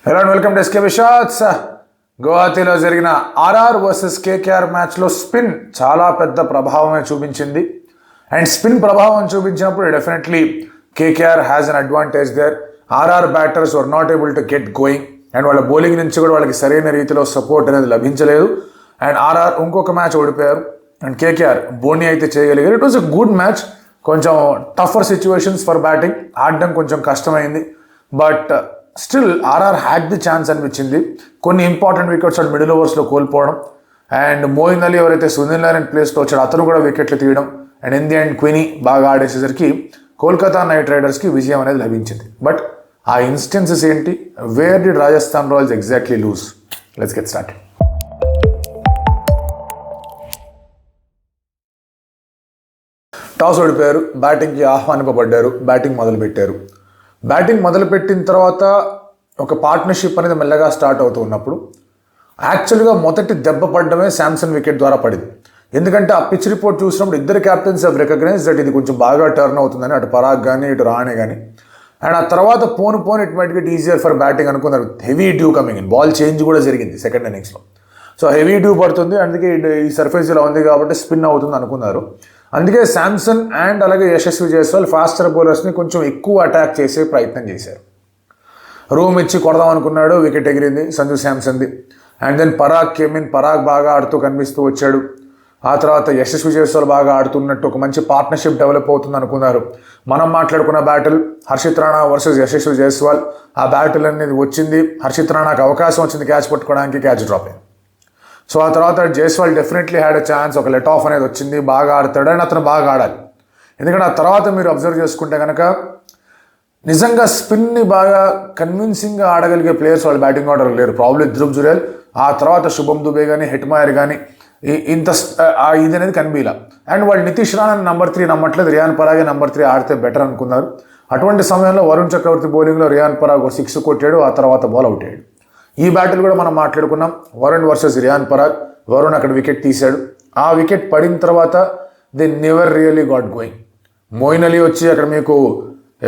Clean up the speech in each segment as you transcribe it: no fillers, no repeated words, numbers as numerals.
Hello and welcome to SKB shots. గువాహతిలో జరిగిన RR versus KKR మ్యాచ్లో స్పిన్ చాలా పెద్ద ప్రభావమే చూపించింది. అండ్ స్పిన్ ప్రభావం చూపించినప్పుడు definitely KKR has an advantage there. RR batters were not able to get going and వాళ్ళ బౌలింగ్ నుంచి కూడా వాళ్ళకి సరైన రీతిలో సపోర్ట్ అనేది లభించలేదు. అండ్ ఆర్ఆర్ ఇంకొక మ్యాచ్ ఓడిపోయారు అండ్ కేకేఆర్ బోనీ అయితే చేయగలిగారు. It was a good match. కొంచెం టఫర్ సిచ్యువేషన్స్ ఫర్ బ్యాటింగ్, ఆడడం కొంచెం కష్టమైంది. But still RR had the chance అనిపించింది. కొన్ని ఇంపార్టెంట్ వికెట్స్ అండ్ మిడిల్ ఓవర్స్లో కోల్పోవడం అండ్ మోయిన్ అలీ ఎవరైతే సునీల్ నారాయణ్ ప్లేస్లో వచ్చాడో అతను కూడా వికెట్లు తీయడం అండ్ ఇన్ ది అండ్ క్వినీ బాగా ఆడేసేసరికి కోల్కతా నైట్ రైడర్స్కి విజయం అనేది లభించింది. బట్ ఆ ఇన్స్టెన్సెస్ ఏంటి? Where did Rajasthan Royals exactly lose? Let's get start. Toss ఓడిపోయారు, బ్యాటింగ్కి ఆహ్వానింపబడ్డారు, బ్యాటింగ్ మొదలుపెట్టారు. బ్యాటింగ్ మొదలుపెట్టిన తర్వాత ఒక పార్ట్నర్షిప్ అనేది మెల్లగా స్టార్ట్ అవుతూ ఉన్నప్పుడు యాక్చువల్గా మొదటి దెబ్బ పడడమే శాంసన్ వికెట్ ద్వారా పడింది. ఎందుకంటే ఆ పిచ్ రిపోర్ట్ చూసినప్పుడు ఇద్దరు క్యాప్టెన్స్ హావ్ రికగ్నైజ్ దట్ ఇది కొంచెం బాగా టర్న్ అవుతుందని, అటు పరాగ్ కానీ ఇటు రాణే కానీ. అండ్ ఆ తర్వాత పోను it might get easier for batting అనుకున్నారు. Heavy dew coming in, ball change కూడా జరిగింది సెకండ్ ఇన్నింగ్స్లో. సో హెవీ డ్యూ పడుతుంది, అందుకే ఈ సర్ఫేస్ ఇలా ఉంది కాబట్టి స్పిన్ అవుతుంది అనుకున్నారు. అందుకే శాంసన్ అండ్ అలాగే యశస్వి జైస్వాల్ ఫాస్టర్ బౌలర్స్ని కొంచెం ఎక్కువ అటాక్ చేసే ప్రయత్నం చేశారు. రూమ్ ఇచ్చి కొడదాం అనుకున్నాడు, వికెట్ ఎగిరింది సంజు శాంసన్ది. అండ్ దెన్ పరాగ్ కేమిన్, పరాగ్ బాగా ఆడుతూ కనిపిస్తూ వచ్చాడు. ఆ తర్వాత యశస్వి జైస్వాల్ బాగా ఆడుతున్నట్టు ఒక మంచి పార్ట్నర్షిప్ డెవలప్ అవుతుంది అనుకున్నారు. మనం మాట్లాడుకున్న బ్యాటిల్ హర్షిత్ రాణా వర్సెస్ యశస్వి జైస్వాల్. ఆ బ్యాటిల్ అనేది వచ్చింది, హర్షిత్ రాణాకి అవకాశం వచ్చింది క్యాచ్ పట్టుకోవడానికి, క్యాచ్ డ్రాప్ అయింది. సో ఆ తర్వాత Jaiswal definitely had a chance, ఒక లెట్ ఆఫ్ అనేది వచ్చింది, బాగా ఆడతాడు అండ్ అతను బాగా ఆడాలి. ఎందుకంటే ఆ తర్వాత మీరు అబ్జర్వ్ చేసుకుంటే కనుక నిజంగా స్పిన్ని బాగా కన్విన్సింగ్గా ఆడగలిగే ప్లేయర్స్ వాళ్ళ బ్యాటింగ్ ఆర్డర్ లేరు. ప్రాబ్లీ ధ్రువ్ జురేల్, ఆ తర్వాత శుభం దుబే కానీ హెట్మాయర్ కానీ ఇంత ఇది అనేది కనిపించలా. అండ్ వాళ్ళు నితీష్ రాణా నంబర్ 3 నమ్మట్లేదు, రియాన్ పరాగే నంబర్ 3 ఆడితే బెటర్ అనుకున్నారు. అటువంటి సమయంలో వరుణ్ చక్రవర్తి బౌలింగ్లో రియాన్ పరాగ్ 6 కొట్టాడు, ఆ తర్వాత బాల్ అవుట్ అయ్యాడు. ఈ బ్యాటిల్ కూడా మనం మాట్లాడుకున్నాం, వరుణ్ వర్సెస్ రియాన్ పరాగ్. వరుణ్ అక్కడ వికెట్ తీశాడు. ఆ వికెట్ పడిన తర్వాత they never really got going. Moeen Ali వచ్చి అక్కడ మీకు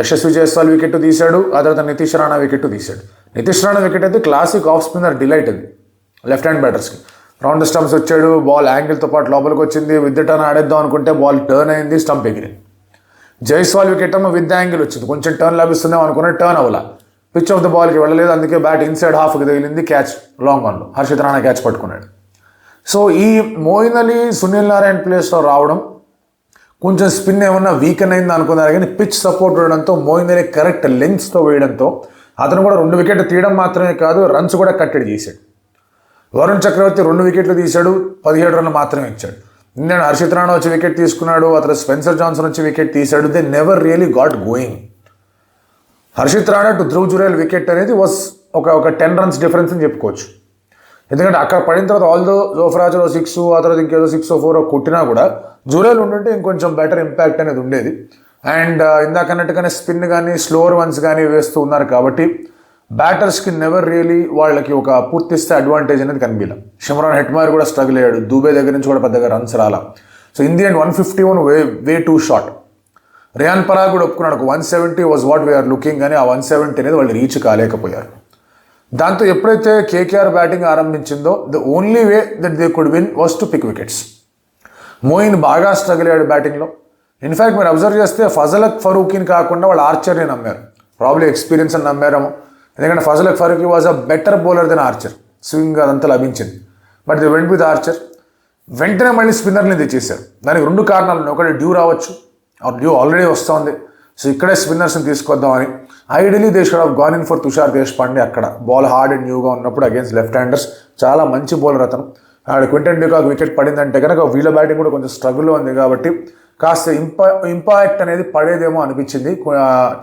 యశస్వి జైస్వాల్ వికెట్ తీశాడు, ఆ తర్వాత నితీష్ రాణా వికెట్ తీశాడు. నితీష్ రాణా వికెట్ అయితే క్లాసిక్ ఆఫ్ స్పిన్నర్ డిలైట్ అది లెఫ్ట్ హ్యాండ్ బ్యాటర్స్కి. రౌండ్ స్టంప్స్ వచ్చాడు, బాల్ యాంగిల్తో పాటు లోపలికి వచ్చింది, విత్ టర్న్ ఆడేద్దాం అనుకుంటే బాల్ టర్న్ అయింది, స్టంప్ ఎగిరింది. జైస్వాల్ వికెట్ ఏమో విత్ యాంగిల్ వచ్చింది, కొంచెం టర్న్ లభిస్తుందేమో అనుకున్న టర్న్ అవ్వాల, పిచ్ ఆఫ్ ద బాల్కి వెళ్ళలేదు, అందుకే బ్యాట్ ఇన్సైడ్ హాఫ్కి తగిలింది, క్యాచ్ లాంగ్ ఆన్లో హర్షిత్ రాణా క్యాచ్ పట్టుకున్నాడు. సో ఈ మోయిన్ అలీ సునీల్ నారాయణ్ ప్లేస్లో రావడం కొంచెం స్పిన్ ఏమన్నా వీకెన్ అయింది అనుకున్నారు, కానీ పిచ్ సపోర్ట్ వేయడంతో మోయిన్ అలీ కరెక్ట్ లెంగ్స్తో వేయడంతో అతను కూడా 2 వికెట్లు తీయడం మాత్రమే కాదు, రన్స్ కూడా కట్టడి చేశాడు. వరుణ్ చక్రవర్తి 2 వికెట్లు తీశాడు, 17 రన్లు మాత్రమే ఇచ్చాడు. నేను హర్షిత్ రాణా వచ్చి వికెట్ తీసుకున్నాడు, అతను స్పెన్సర్ జాన్సన్ వచ్చి వికెట్ తీశాడు. They never really got going. Harshit Rana to Dhruv Jurel wicket అనేది వాజ్ ఒక 10 రన్స్ డిఫరెన్స్ అని చెప్పుకోవచ్చు. ఎందుకంటే అక్కడ పడిన తర్వాత ఆల్దో జోఫ్రాజ్లో 6, ఆ తర్వాత ఇంకేదో 6 or 4 కొట్టినా కూడా జురేల్ ఉంటుంటే ఇంకొంచెం బెటర్ ఇంపాక్ట్ అనేది ఉండేది. అండ్ ఇందాకన్నట్టుగానే స్పిన్ కానీ స్లోవర్ వన్స్ కానీ వేస్తూ ఉన్నారు కాబట్టి బ్యాటర్స్కి నెవర్ రియలీ వాళ్ళకి ఒక పూర్తిస్తే అడ్వాంటేజ్ అనేది కనిపించలేదు. షిమ్రాన్ హెట్మాయర్ కూడా స్ట్రగుల్ అయ్యాడు, దూబే దగ్గర నుంచి కూడా పెద్దగా రన్స్ రాలా. So in the end 151 way too short. Riyan Parag కూడా ఒప్పుకున్నాడు, 170 వాజ్ వాట్ వీఆర్ లుకింగ్, కానీ ఆ 170 అనేది వాళ్ళు రీచ్ కాలేకపోయారు. దాంతో ఎప్పుడైతే కేకేఆర్ బ్యాటింగ్ ఆరంభించిందో the only way that they could win was to pick wickets. Moeen బాగా స్ట్రగుల్ అయ్యాడు బ్యాటింగ్లో. ఇన్ఫ్యాక్ట్ మీరు అబ్జర్వ్ చేస్తే ఫజలక్ ఫరూకీని కాకుండా వాళ్ళు ఆర్చర్ని నమ్మారు. ప్రాబ్లీ ఎక్స్పీరియన్స్ అని నమ్మారేమో, ఎందుకంటే Fazalhaq Farooqi was a better bowler than Archer. Swing అదంతా లభించింది, but the went with Archer. వెంటనే మళ్ళీ స్పిన్నర్ని తెచ్చేశారు. దానికి 2 కారణాలు ఉన్నాయి. ఒకటి డ్యూ రావచ్చు, డ్యూ ఆల్రెడీ వస్తుంది, సో ఇక్కడే స్పిన్నర్స్ని తీసుకొద్దామని. Ideally they should have gone in for Tushar Deshpande. అక్కడ బాల్ హార్డ్ అండ్ న్యూగా ఉన్నప్పుడు అగేన్స్ట్ లెఫ్ట్ హ్యాండర్స్ చాలా మంచి బౌలర్ అతను. క్వింటన్ డికాక్ వికెట్ పడిందంటే కనుక వీళ్ళ బ్యాటింగ్ కూడా కొంచెం స్ట్రగుల్లో ఉంది కాబట్టి కాస్త ఇంపాక్ట్ అనేది పడేదేమో అనిపించింది.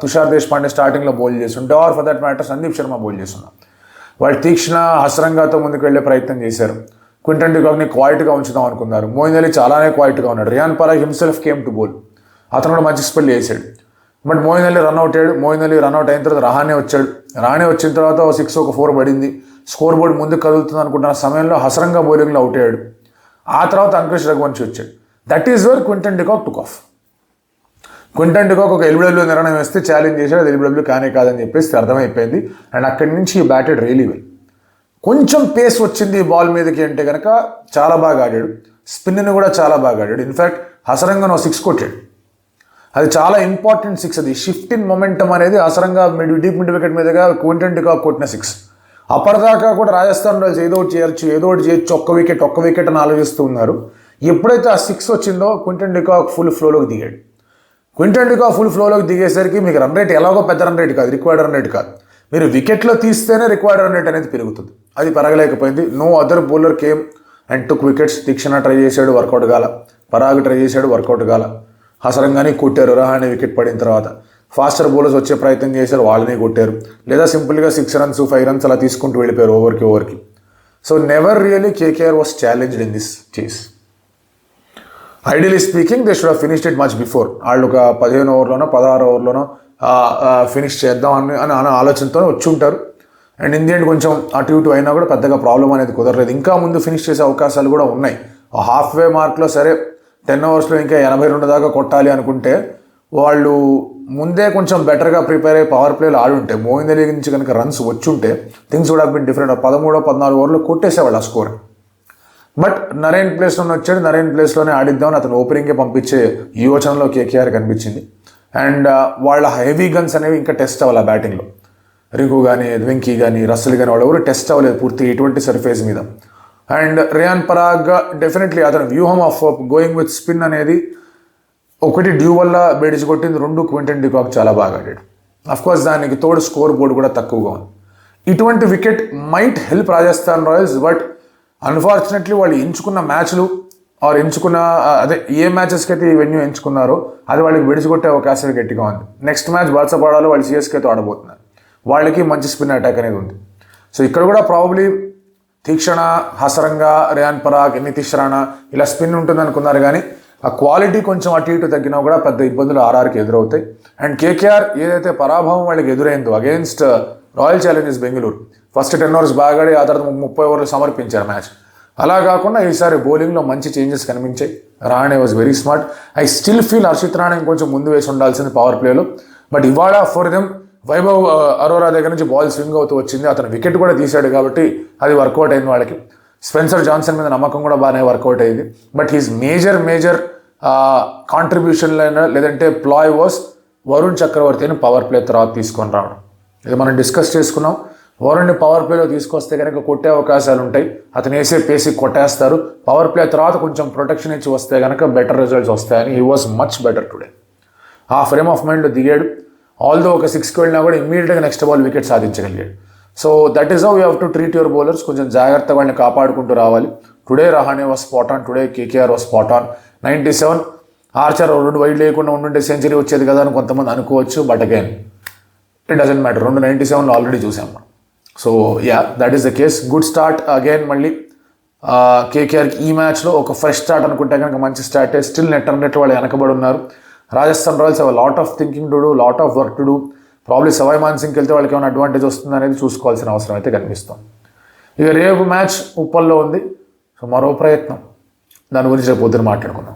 తుషార్ దేశపాండే స్టార్టింగ్లో బౌల్ చేస్తుంటే, or for that matter Sandeep Sharma bowl చేస్తున్నారు. వాళ్ళు తీక్షణ హసరంగాతో ముందుకు వెళ్ళే ప్రయత్నం చేశారు. క్వింటన్ డికాక్ని క్వాయిట్గా ఉంచుదాం అనుకున్నారు. మోయిన్ అలీ చాలానే క్వాయిట్గా ఉన్నాడు. Riyan Parag himself came to bowl, అతను కూడా మంచి స్పెల్ చేశాడు. బట్ మోయిన్ అలీ రన్అట్ అయ్యాడు. మోయిన్ అలీ రన్అట్ అయిన తర్వాత రహానే వచ్చాడు. రహానే వచ్చిన తర్వాత 6 or 4 పడింది. స్కోర్ బోర్డు ముందుకు కదులుతుంది అనుకుంటున్న సమయంలో హసరంగా బౌలింగ్లో అవుట్ అయ్యాడు. ఆ తర్వాత అంకుష్ రఘువంశీ వచ్చాడు. That is where Quinton de Kock took off. Quinton de Kock ఒక ఎల్బిడబ్ల్యూ నిర్ణయం వేస్తే ఛాలెంజ్ చేశాడు, అది ఎల్బిడబ్ల్యూ కానే కాదని చెప్పేసి అర్థమైపోయింది. అండ్ అక్కడి నుంచి బ్యాటెడ్ రియలీ వెల్. కొంచెం పేస్ వచ్చింది ఈ బాల్ మీదకి అంటే కనుక చాలా బాగా ఆడాడు, స్పిన్ని కూడా చాలా బాగా ఆడాడు. ఇన్ఫ్యాక్ట్ హసరంగా 6 కొట్టాడు, అది చాలా ఇంపార్టెంట్ 6. అది షిఫ్ట్ ఇన్ మొమెంటం అనేది హసరంగా డీప్ మిడ్ వికెట్ మీదుగా క్వింటన్ డికాక్ కొట్టిన 6. అప్పటిదాకా కూడా రాజస్థాన్ రాయల్స్ ఏదో ఒకటి చేయొచ్చు, ఒక్క వికెట్ అని ఆలోచిస్తూ ఉన్నారు. ఎప్పుడైతే ఆ 6 వచ్చిందో క్వింటన్ డికాక్ ఫుల్ ఫ్లోలోకి దిగాడు. క్వింటన్ డికాక్ ఫుల్ ఫ్లోలోకి దిగేసరికి మీకు రన్ రేట్ ఎలాగో పెద్ద రన్ రేట్ కాదు, రిక్వైర్డ్ రన్ రేట్ కాదు, మీరు వికెట్లో తీస్తేనే రిక్వైర్డ్ రన్ రేట్ అనేది పెరుగుతుంది. అది పెరగలేకపోయింది. No other bowler came and took wickets. Theekshana try చేశాడు, వర్కౌట్ కాల. పరాగ్ ట్రై చేశాడు, వర్కౌట్ కాల. హసరంగానే కొట్టారు. రహానే వికెట్ పడిన తర్వాత ఫాస్టర్ బౌలర్స్ వచ్చే ప్రయత్నం చేశారు, వాళ్ళని కొట్టారు. లేదా సింపుల్గా 6 runs 5 runs అలా తీసుకుంటూ వెళ్ళిపోయారు ఓవర్కి. So never really KKR was challenged in this chase. Ideally speaking they should have finished it much before. వాళ్ళు ఒక 15 ఓవర్లోనో 16 ఓవర్లోనో ఫినిష్ చేద్దాం అని ఆలోచనతో వచ్చి ఉంటారు. అండ్ ఇన్ ది ఎండ్ కొంచెం అటు ఇటు అయినా కూడా పెద్దగా ప్రాబ్లం అనేది కుదరలేదు. ఇంకా ముందు ఫినిష్ చేసే అవకాశాలు కూడా ఉన్నాయి. హాఫ్ వే మార్క్లో సరే 10 ఓవర్స్లో ఇంకా 82 దాకా కొట్టాలి అనుకుంటే వాళ్ళు ముందే కొంచెం బెటర్గా ప్రిపేర్ అయ్యి పవర్ ప్లేలో ఆడుంటే, మోయిన్ అలీ నుంచి కనుక రన్స్ వచ్చుంటే things would have been different. 13-14 ఓవర్లో కొట్టేసేవాళ్ళు ఆ స్కోర్. బట్ నరేన్ ప్లేస్లోనే వచ్చాడు, నరేన్ ప్లేస్లోనే ఆడిద్దామని అతను ఓపెనింగ్కే పంపించే యోచనలో కేకేఆర్ కనిపించింది. అండ్ వాళ్ళ హెవీ గన్స్ అనేవి ఇంకా టెస్ట్ అవ్వాలి ఆ బ్యాటింగ్లో. రింకు కానీ, వెంకీ కానీ, రస్సెల్ కానీ వాళ్ళు ఎవరు టెస్ట్ అవ్వలేదు పూర్తిగా ఇటువంటి సర్ఫేస్ మీద. అండ్ రియాన్ పరాగ్ డెఫినెట్లీ అతని వ్యూహం ఆఫ్ గోయింగ్ విత్ స్పిన్ అనేది ఒకటి డ్యూ వల్ల బేడిచి కొట్టింది, 2 క్వింటన్ డికాక్ చాలా బాగా ఆడాడు. అఫ్కోర్స్ దానికి తోడు స్కోర్ బోర్డు కూడా తక్కువగా ఉంది. ఇటువంటి wicket might help Rajasthan Royals. But unfortunately వాళ్ళు ఎంచుకున్న మ్యాచ్లు ఆర్ ఎంచుకున్న ఏ మ్యాచెస్కి అయితే ఈ వెన్యూ ఎంచుకున్నారో అది వాళ్ళకి విడిచికొట్టే అవకాశం గట్టిగా ఉంది. నెక్స్ట్ మ్యాచ్ బాల్సపాడాలో వాళ్ళు సిఎస్కేతో ఆడబోతున్నారు. వాళ్ళకి మంచి స్పిన్ అటాక్ అనేది ఉంది. సో ఇక్కడ కూడా ప్రాబబ్లీ తీక్షణ, హసరంగా, రియాన్ పరాగ్, నితీష్ రాణా ఇలా స్పిన్ ఉంటుంది అనుకున్నారు. కానీ ఆ క్వాలిటీ కొంచెం అటు ఇటు తగ్గినా కూడా పెద్ద ఇబ్బందులు ఆర్ఆర్కి ఎదురవుతాయి. అండ్ కేకేఆర్ ఏదైతే పరాభవం వాళ్ళకి ఎదురైందో against Royal Challengers Bengaluru, first 10 overs బాగా ఆడి ఆ తర్వాత 30 ఓవర్లు సమర్పించారు మ్యాచ్. అలా కాకుండా ఈసారి బౌలింగ్లో మంచి చేంజెస్ కనిపించాయి. Rana was very smart. I still feel Harshit Rana ఇంకొంచెం ముందు వేసి ఉండాల్సింది పవర్ ప్లేలో. బట్ ఇవాళ ఫర్ దెమ్ వైభవ్ అరోరా దగ్గర నుంచి బాల్ స్వింగ్ అవుతూ వచ్చింది. అతను వికెట్ కూడా తీశాడు కాబట్టి అది వర్కౌట్ అయింది వాళ్ళకి. స్పెన్సర్ జాన్సన్ మీద నమ్మకం కూడా బాగానే వర్కౌట్ అయ్యింది. బట్ హీస్ మేజర్ కాంట్రిబ్యూషన్ లేదంటే ప్లాయ్ వాస్ వరుణ్ చక్రవర్తిని పవర్ ప్లే తర్వాత తీసుకొని రావడం. ఇది మనం డిస్కస్ చేసుకున్నాం. వరుణ్ని పవర్ ప్లేలో తీసుకొస్తే కనుక కొట్టే అవకాశాలు ఉంటాయి. అతను వేసే పేసి కొట్టేస్తారు. పవర్ ప్లే తర్వాత కొంచెం ప్రొటెక్షన్ ఇచ్చి వస్తే కనుక బెటర్ రిజల్ట్స్ వస్తాయని he was much better today. ఆ ఫ్రేమ్ ఆఫ్ మైండ్లో దిగాడు. ఆల్దో ఒక 6కి వెళ్ళినా కూడా ఇమ్మీడియట్గా నెక్స్ట్ బాల్ వికెట్ సాధించగలిగాడు. So that is how you have to treat your bowlers. కొంచెం జాగ్రత్తగా వాళ్ళని కాపాడుకుంటూ రావాలి. Today Rahane was spot on, today KKR was spot on. 97 Archer 2 wide లేకుండా ఉండుంటే సెంచరీ వచ్చేది కదా అని కొంతమంది అనుకోవచ్చు. But again it doesn't matter. 97 already చూసాం మనం. So yeah, that is the case. Good start again. మళ్ళీ కేకేఆర్కి ఈ మ్యాచ్లో ఒక ఫ్రెష్ స్టార్ట్ అనుకుంటే కనుక మంచి స్టార్టే. స్టిల్ నెట్ వాళ్ళు వెనకబడి ఉన్నారు. Rajasthan Royals have lot of thinking to do, lot of work to do. Probably Sawai మాన్సింగ్కి వెళ్తే వాళ్ళకి ఏమైనా అడ్వాంటేజ్ వస్తుంది అనేది చూసుకోవాల్సిన అవసరం అయితే కనిపిస్తుంది. ఇక రేపు మ్యాచ్ ఉప్పల్లో ఉంది. సో మరో ప్రయత్నం, దాని గురించి రేపు పొద్దున మాట్లాడుకుందాం.